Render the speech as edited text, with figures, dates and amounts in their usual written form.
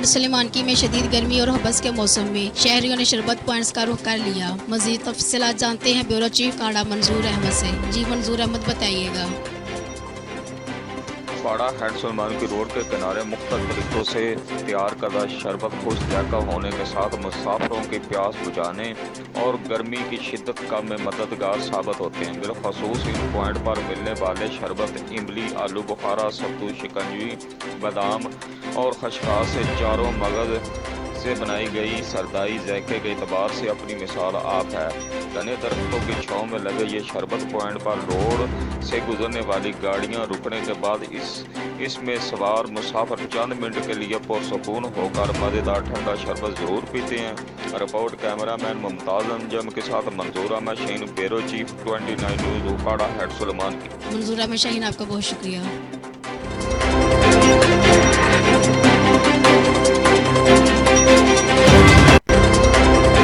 Head Sulemanki में शदीद गर्मी और हबस के मौसम में शहरियों ने शरबत पॉइंट्स का रुख कर लिया। मजीद तफसीलात जानते हैं ब्यूरो चीफ काड़ा मंजूर अहमद से। जी मंजूर अहमद बताइएगा। काड़ा हेड सुलेमानकी रोड के किनारे मुख्तलिफ तरीकों से तैयार करदा शरबत खुश जायका होने के साथ मुसाफिरों की प्यास बुझाने और गर्मी की शिद्दत कम में मददगार साबित होते हैं। बिलखसूस इन पॉइंट पर मिलने वाले शरबत इमली, आलू बुखारा, सत्तू, शिकंजी, बादाम और खशखास से चारों मगज से बनाई गई सरदाई जायके के एतबार से अपनी मिसाल आप है। घने दरख्तों की छांव में लगे ये शरबत पॉइंट पर रोड से गुजरने वाली गाड़ियां रुकने के बाद इसमें सवार मुसाफिर चंद मिनट के लिए पुरसकून होकर मज़ेदार ठंडा शरबत ज़रूर पीते हैं। रिपोर्ट कैमरामैन मुमताज़ अंजम के साथ Manzoor Ahmed Shaheen, bureau chief 29 news, काड़ा हेड सुलेमानकी। मंजूर अहमद शाहीन, आपका बहुत शुक्रिया।